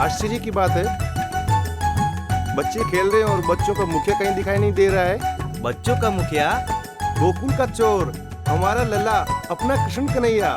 आश्चर्य की बात है, बच्चे खेल रहे हैं और बच्चों का मुखिया कहीं दिखाई नहीं दे रहा है। बच्चों का मुखिया? गोकुल का चोर, हमारा लल्ला, अपना कृष्ण कन्हैया।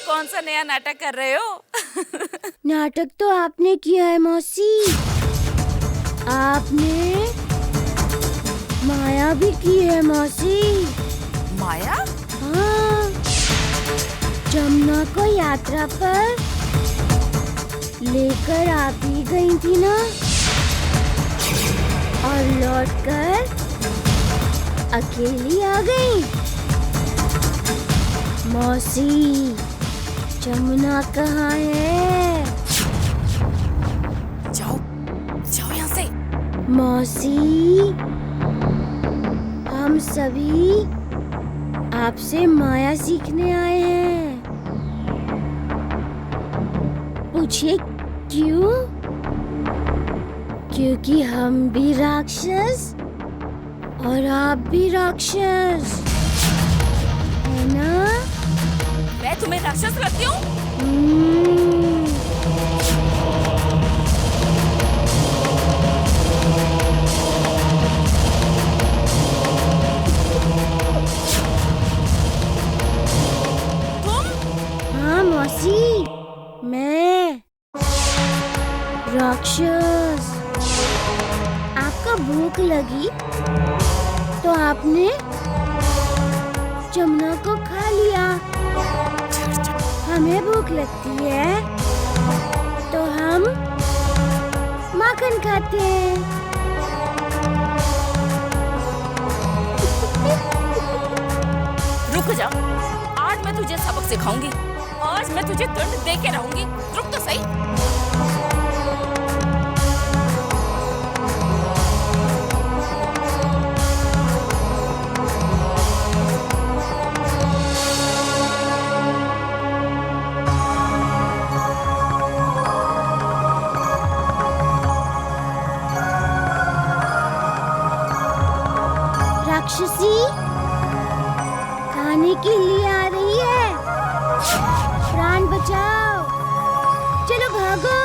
कौन सा नया नाटक कर रहे हो? नाटक तो आपने किया है मौसी। आपने माया भी की है मौसी। माया? हाँ, जमुना को यात्रा पर लेकर आप ही गई थी ना, और लौटकर अकेली आ गई। मौसी, जमुना कहाँ है? जाओ जाओ यहाँ से। मौसी, हम सभी आपसे माया सीखने आए हैं। पूछिए क्यों? क्योंकि हम भी राक्षस और आप भी राक्षस, है ना? मैं तुम्हें राक्षस लगती हूँ? तुम? हाँ मौसी, मैं राक्षस। आपका भूख लगी तो आपने जमुना को खा लिया। हमें भूख लगती है तो हम माखन खाते हैं। रुक जा, आज मैं तुझे सबक सिखाऊंगी। आज मैं तुझे दंड दे के रहूंगी। रुक तो सही। राक्षसी खाने के लिए आ रही है। प्राण बचाओ, चलो भागो।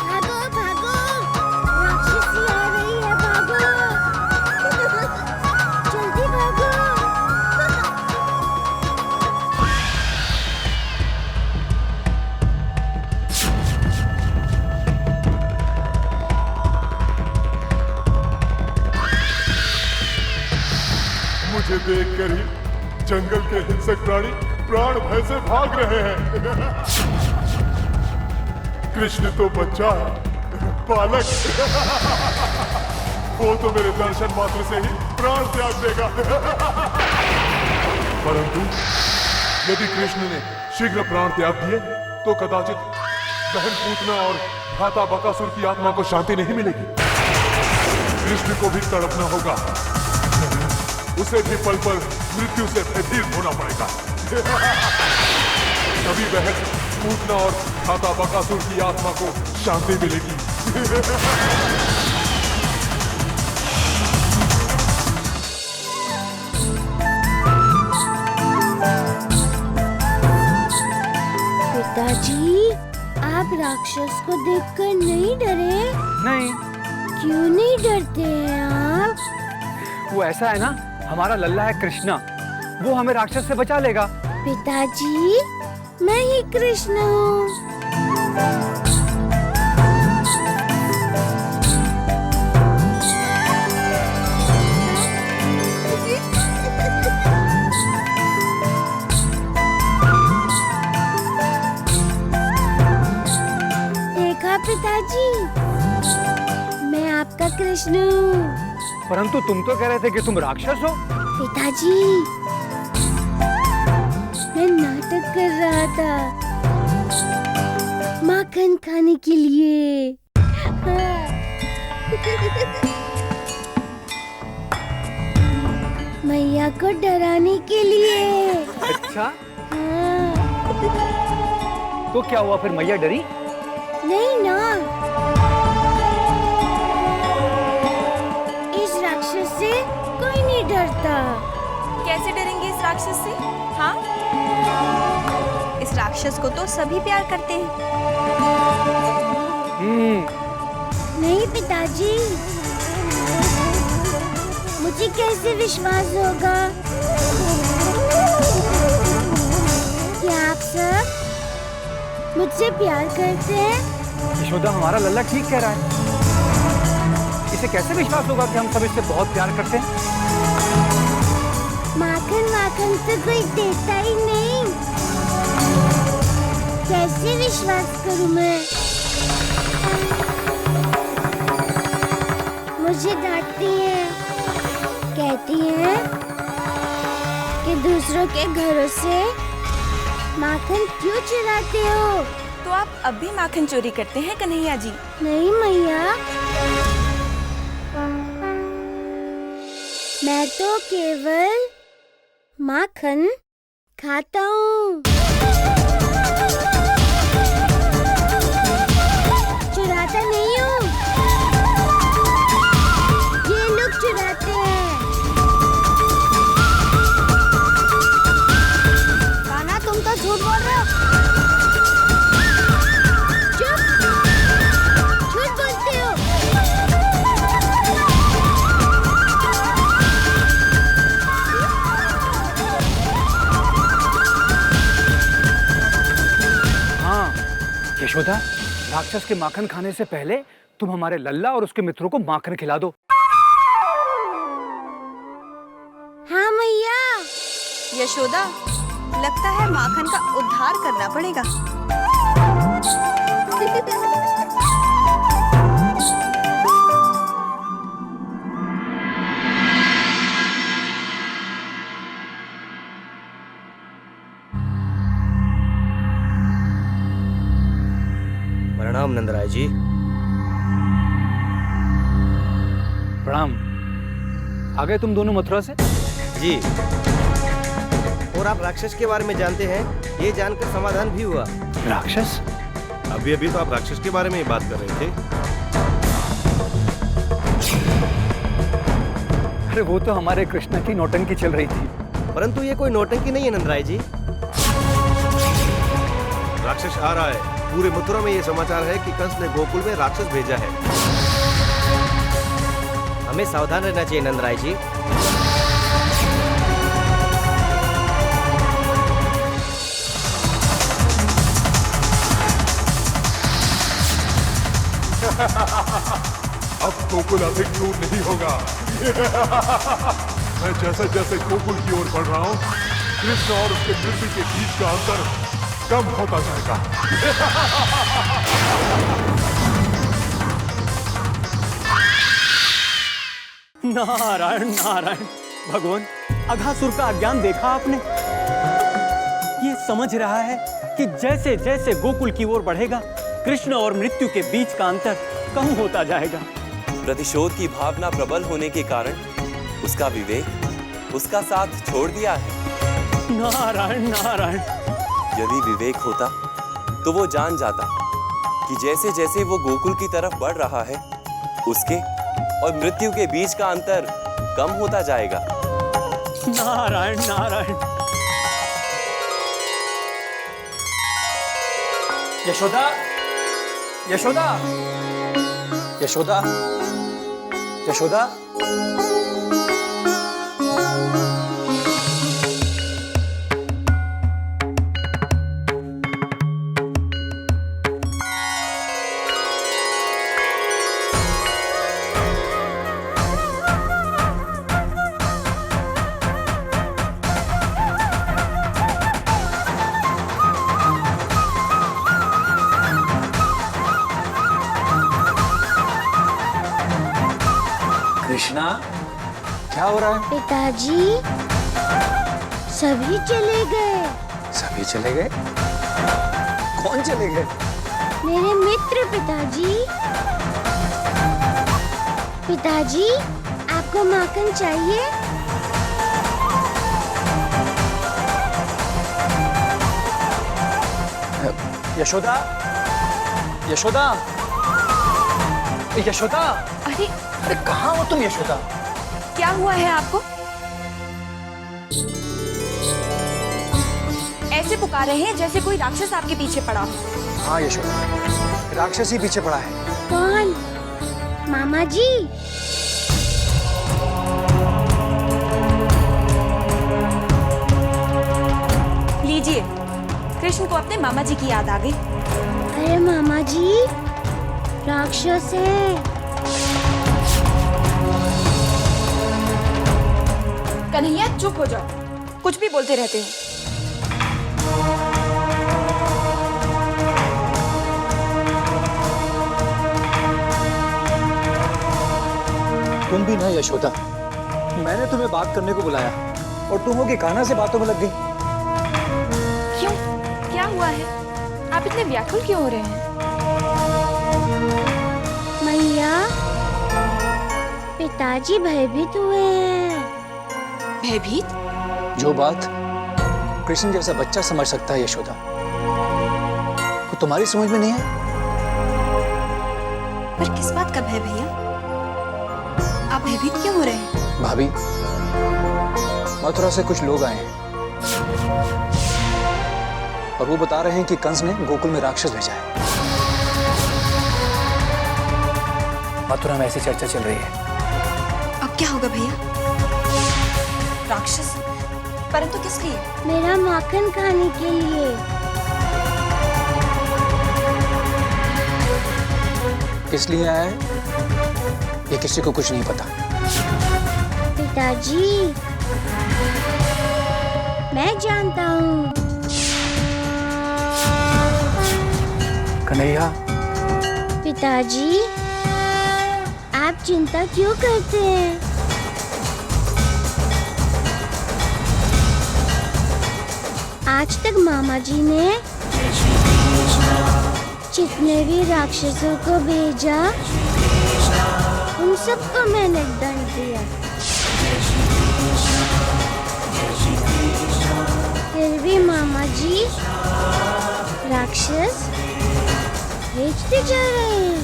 भागो भागो, राक्षसी आ रही है, भागो। जल्दी भागो। मुझे देखकर ही जंगल के हिंसक प्राणी प्राण भय से भाग रहे हैं। कृष्ण तो बच्चा है, बालक। वो तो मेरे दर्शन मात्र से ही प्राण त्याग देगा। परंतु यदि कृष्ण ने शीघ्र प्राण त्याग दिए तो कदाचित बहन पूतना और भ्राता बकासुर की आत्मा को शांति नहीं मिलेगी। कृष्ण को भी तड़पना होगा, उसे भी पल पल मृत्यु से भयभीत होना पड़ेगा। तभी बहन पूतना और भ्राता बकासुर की आत्मा को शांति मिलेगी। पिताजी, आप राक्षस को देखकर नहीं डरे? नहीं। क्यों नहीं डरते हैं आप? वो ऐसा है ना, हमारा लल्ला है कृष्णा, वो हमें राक्षस से बचा लेगा। पिताजी, मैं ही कृष्ण हूँ। देखा पिताजी, मैं आपका कृष्ण हूँ। परंतु तुम तो कह रहे थे कि तुम राक्षस हो। पिताजी, मैं नाटक कर रहा था माखन खाने के लिए। मैया को डराने के लिए। अच्छा, हाँ। तो क्या हुआ फिर? मैया डरी? नहीं ना, इस राक्षस से कोई नहीं डरता। कैसे डरेंगे इस राक्षस से? हाँ, इस राक्षस को तो सभी प्यार करते हैं। नहीं पिताजी, मुझे कैसे विश्वास होगा कि आप सब मुझसे प्यार करते हैं? यशोदा, हमारा लल्ला ठीक कह रहा है। इसे कैसे विश्वास होगा कि हम सब इससे बहुत प्यार करते हैं? माखन माखन तो कोई देता ही नहीं, कैसे विश्वास करूं मैं? मुझे डांटती हैं, कहती हैं कि दूसरों के घरों से माखन क्यों चुराते हो? तो आप अब भी माखन चोरी करते हैं कन्हैया जी? नहीं मैया, मैं तो केवल माखन खाता हूँ, चुराता नहीं हूँ। ये लोग चुराते हैं। कान्हा, तुम तो झूठ बोल रहे हो। चुप, झूठ बोलते हो। हाँ यशोदा, राक्षस के माखन खाने से पहले तुम हमारे लल्ला और उसके मित्रों को माखन खिला दो। हाँ मैया। यशोदा, लगता है माखन का उद्धार करना पड़ेगा। प्रणाम नंदराय जी। प्रणाम। आ गए तुम दोनों मथुरा से? जी, और आप राक्षस के बारे में जानते हैं, ये जानकर समाधान भी हुआ। राक्षस? अभी अभी तो आप राक्षस के बारे में ही बात कर रहे थे। अरे वो तो हमारे कृष्ण की नौटंकी चल रही थी। परंतु ये कोई नौटंकी नहीं है नंदराय जी। राक्षस आ रहा है। पूरे मथुरा में ये समाचार है कि कंस ने गोकुल में राक्षस भेजा है। हमें सावधान रहना चाहिए नंदराय जी। अब गोकुल अधिक दूर नहीं होगा। मैं जैसे जैसे गोकुल की ओर बढ़ रहा हूँ, कृष्ण और उसके मृत्यु के बीच का अंतर कम होता जाएगा। नारायण नारायण। भगवान, अघासुर का अज्ञान देखा आपने? ये समझ रहा है कि जैसे जैसे गोकुल की ओर बढ़ेगा, कृष्ण और मृत्यु के बीच का अंतर कम होता जाएगा। प्रतिशोध की भावना प्रबल होने के कारण उसका विवेक उसका साथ छोड़ दिया है। नारायण नारायण। यदि विवेक होता तो वो जान जाता कि जैसे जैसे वो गोकुल की तरफ बढ़ रहा है, उसके और मृत्यु के बीच का अंतर कम होता जाएगा। नारायण नारायण। यशोदा, यशोदा, यशोदा, यशोदा। कृष्णा, क्या हो रहा है? पिताजी सभी चले गए। सभी चले गए? कौन चले गए? मेरे मित्र पिताजी। पिताजी, आपको माखन चाहिए? यशोदा, यशोदा, यशोदा, अरे अरे कहाँ हो तुम यशोदा? क्या हुआ है आपको? ऐसे पुकार रहे हैं जैसे कोई राक्षस आपके पीछे पड़ा हो। हाँ यशोदा, राक्षस ही पीछे पड़ा है। कौन? मामा जी? लीजिए, कृष्ण को अपने मामा जी की याद आ गई। अरे मामा जी, राक्षस है। कन्हैया चुप हो जाओ, कुछ भी बोलते रहते हो। तुम भी ना यशोदा, मैंने तुम्हें बात करने को बुलाया और तुम हो कि कान्हा से बातों में लग गई। क्यों? क्या हुआ है? आप इतने व्याकुल क्यों हो रहे हैं? मैया, पिताजी भयभीत हुए हैं। भयभीत? जो बात कृष्ण जैसा बच्चा समझ सकता है यशोदा, वो तुम्हारी समझ में नहीं है। पर किस बात का भय भैया? आप भयभीत क्यों हो रहे हैं? भाभी, मथुरा से कुछ लोग आए हैं और वो बता रहे हैं कि कंस ने गोकुल में राक्षस भेजा है। मथुरा में ऐसी चर्चा चल रही है। अब क्या होगा भैया? राक्षस? परंतु किस लिए? मेरा माखन खाने के लिए। इसलिए आया है, ये किसी को कुछ नहीं पता। पिताजी, मैं जानता हूँ। कन्हैया, पिताजी, आप चिंता क्यों करते हैं? आज तक मामा जी ने जितने भी राक्षसों को भेजा, उन सबको मैंने दंड दिया। फिर भी मामा जी राक्षस भेजते जा रहे हैं।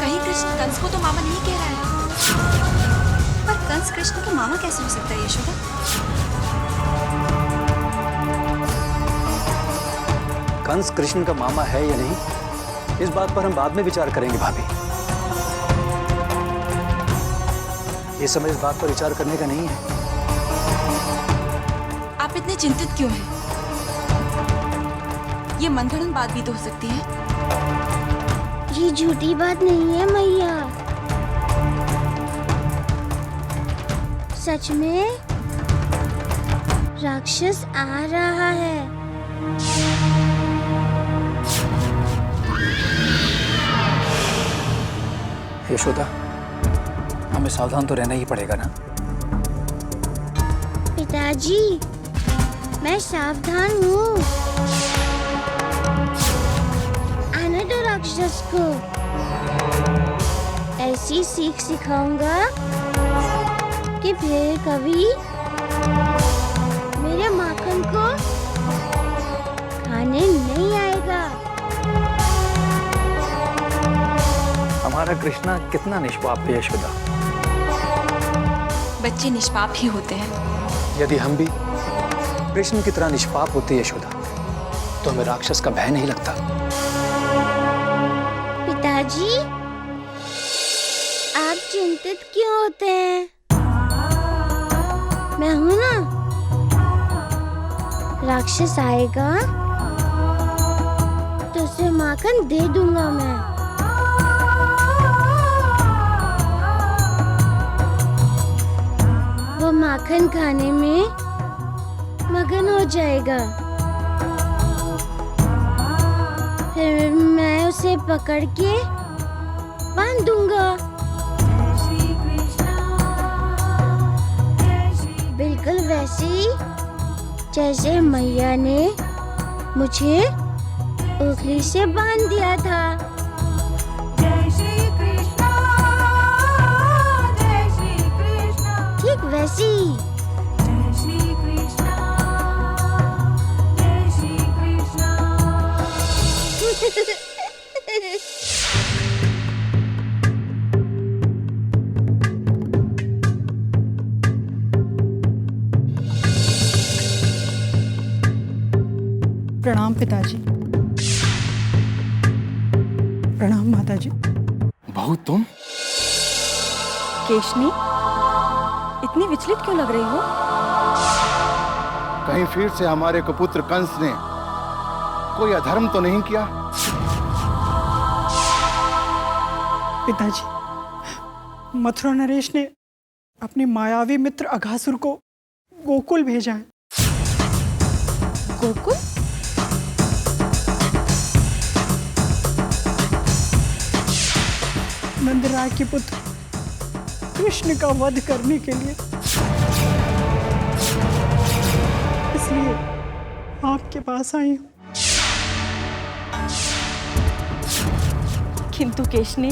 कहीं कृष्ण कंस को तो मामा नहीं कह रहा है? पर कंस कृष्ण के मामा कैसे हो सकता है यशोदा? कंस कृष्ण का मामा है या नहीं, इस बात पर हम बाद में विचार करेंगे भाभी। ये समय इस बात पर विचार करने का नहीं है। आप इतने चिंतित क्यों हैं? ये मनगढ़ंत बात भी तो हो सकती है। ये झूठी बात नहीं है मैया, सच में राक्षस आ रहा है। यशोदा, हमें सावधान तो रहना ही पड़ेगा ना। पिताजी, मैं सावधान हूँ। आने दो राक्षस को। ऐसी सीख सिखाऊंगा कि फिर कभी मेरे माखन को खाने नहीं आएगा। हमारा कृष्णा कितना निष्पाप है यशोदा। बच्चे निष्पाप ही होते हैं। यदि हम भी कृष्ण की तरह निष्पाप होते यशोदा, तो हमें राक्षस का भय नहीं लगता। पिताजी, आप चिंतित क्यों होते हैं? मैं हूं ना। राक्षस आएगा तो उसे माखन दे दूंगा मैं। वो माखन खाने में मगन हो जाएगा। फिर मैं उसे पकड़ के बांध दूंगा। बिल्कुल वैसे ही जैसे मैया ने मुझे उंगली से बांध दिया था। जय श्री कृष्णा, जय श्री कृष्णा, ठीक वैसे ही। जय श्री कृष्णा, जय श्री कृष्णा। प्रणाम पिताजी। प्रणाम माताजी। बहू तुम? केशनी, इतनी विचलित क्यों लग रही हो? कहीं फिर से हमारे कुपुत्र कंस ने कोई अधर्म तो नहीं किया? पिताजी, मथुरा नरेश ने अपने मायावी मित्र अघासुर को गोकुल भेजा है। गोकुल? नंदराय के पुत्र कृष्ण का वध करने के लिए। इसलिए आपके पास आई हूं। किंतु केशनी,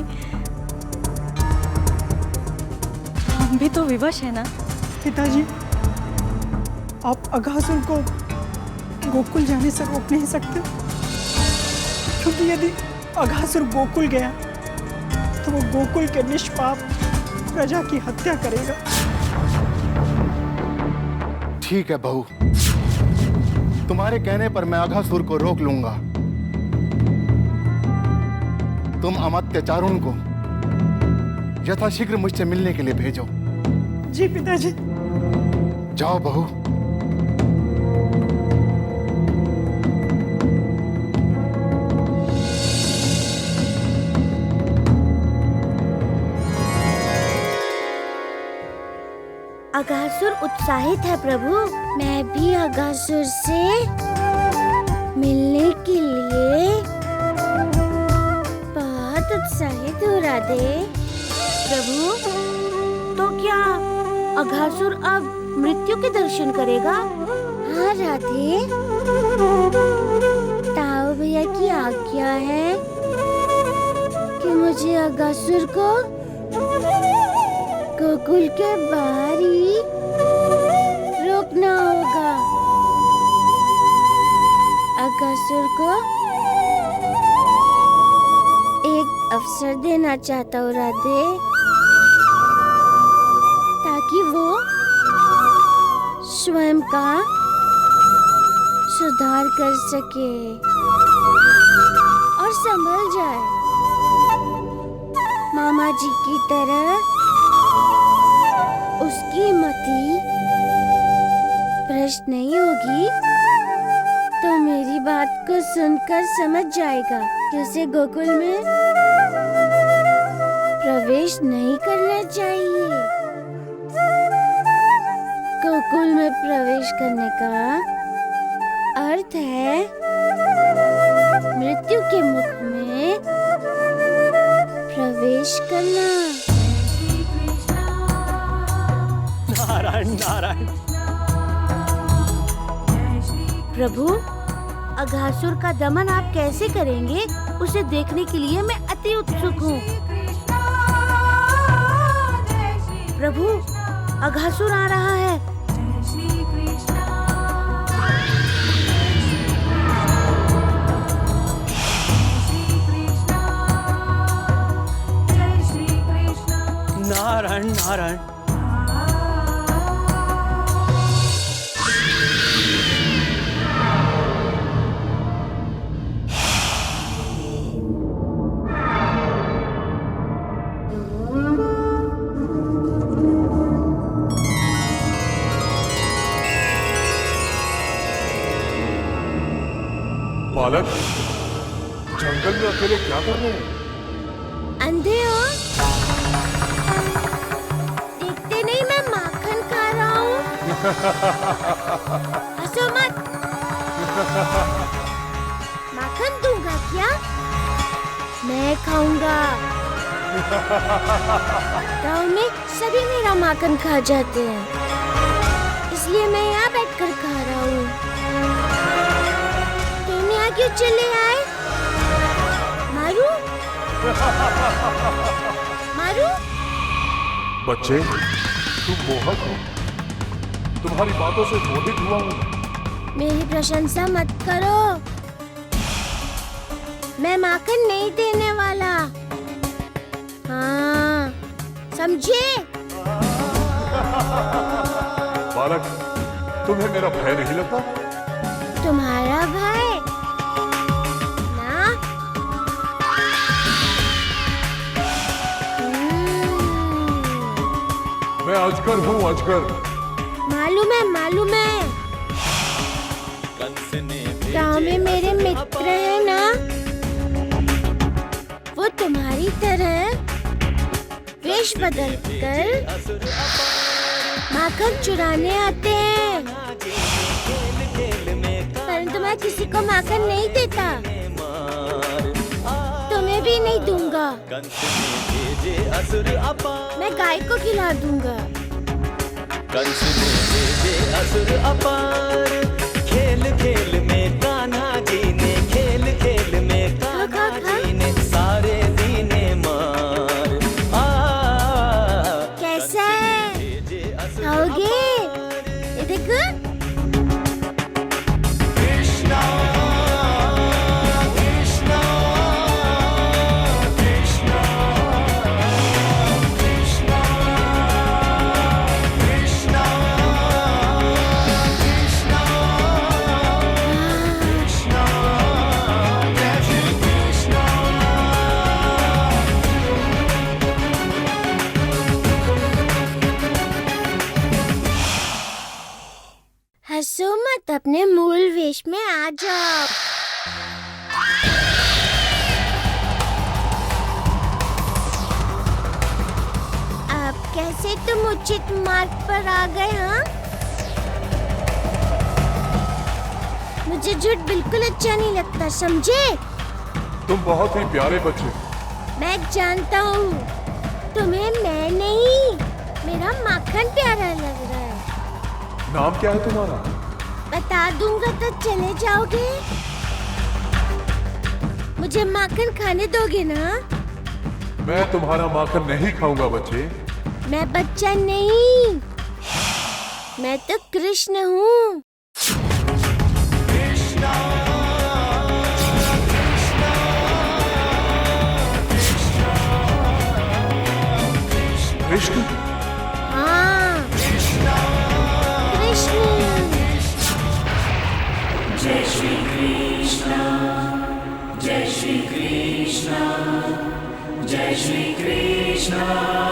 हम भी तो विवश है ना। पिताजी, आप अघासुर को गोकुल जाने से रोक नहीं सकते, क्योंकि यदि अघासुर गोकुल गया तो वो गोकुल के निष्पाप प्रजा की हत्या करेगा। ठीक है बहू, तुम्हारे कहने पर मैं अघासुर को रोक लूंगा। तुम अमात्य चारुण को यथाशीघ्र मुझसे मिलने के लिए भेजो। जी पिताजी। जाओ बहू। अघासुर उत्साहित है प्रभु। मैं भी अघासुर से मिलने के लिए बहुत उत्साहित हूँ राधे। प्रभु, तो क्या अघासुर अब मृत्यु के दर्शन करेगा? हाँ राधे, ताऊ भैया की आज्ञा है कि मुझे अघासुर को गोकुल के बाहर ही रोकना होगा। अघासुर को एक अवसर देना चाहता हूँ राधे, ताकि वो स्वयं का सुधार कर सके और संभल जाए। मामा जी की तरह उसकी मति भ्रष्ट नहीं होगी, तो मेरी बात को सुनकर समझ जाएगा कि उसे गोकुल में प्रवेश नहीं करना चाहिए। गोकुल में प्रवेश करने का अर्थ है मृत्यु के मुख में प्रवेश करना। नारायण नारायण। प्रभु, अघासुर का दमन आप कैसे करेंगे, उसे देखने के लिए मैं अति उत्सुक हूँ। प्रभु, अघासुर आ रहा है। नारायण नारायण। बालक, जंगल में अकेले क्या कर रहे हैं? अंधे हो? देखते नहीं मैं माखन खा रहा हूँ? हंसो मत। माखन दूंगा क्या? मैं खाऊंगा। गाँव में सभी मेरा माखन खा जाते हैं, इसलिए इसलिए मैं यहाँ बैठकर खा रहा हूँ। तुम यहाँ क्यों चले आए? मारू? मारू? बच्चे, तुम मोहक हो। तुम्हारी बातों से मोहित हुआ हूँ। मेरी प्रशंसा मत करो। मैं माखन नहीं देने वाला। हाँ, समझे? बालक, तुम्हें मेरा भय नहीं लगता? तुम्हारा भय ना? मैं अजगर हूँ, अजगर। मालूम है। गाँव में मेरे मित्र हैं ना, वो तुम्हारी तरह वेश बदल कर माखन चुराने आते हैं, परंतु मैं किसी को माखन नहीं देता। तुम्हें भी नहीं दूंगा। मैं गाय को खिला दूंगा। असुर अपार, खेल खेल में कान्हा जी ने, खेल खेल में कान्हा जी ने सारे दीने मार। कैसा है? खाओगे? ये देखो। कृष्णा कृष्णा कृष्णा कृष्णा कृष्णा कृष्णा जय श्री कृष्णा। हंसो मत, अपने मूल वेश में आ जाओ। अब कैसे तुम उचित मार्ग पर आ गए? हाँ, मुझे झूठ बिल्कुल अच्छा नहीं लगता, समझे? तुम बहुत ही प्यारे बच्चे। मैं जानता हूँ तुम्हें मैं नहीं, मेरा माखन प्यारा लग रहा है। नाम क्या है तुम्हारा? बता दूंगा तो चले जाओगे? मुझे माखन खाने दोगे ना? मैं तुम्हारा माखन नहीं खाऊंगा बच्चे। मैं बच्चा नहीं, मैं तो कृष्ण हूँ। कृष्ण? हाँ, कृष्ण। जय श्री कृष्ण, जय श्री कृष्ण, जय श्री कृष्ण।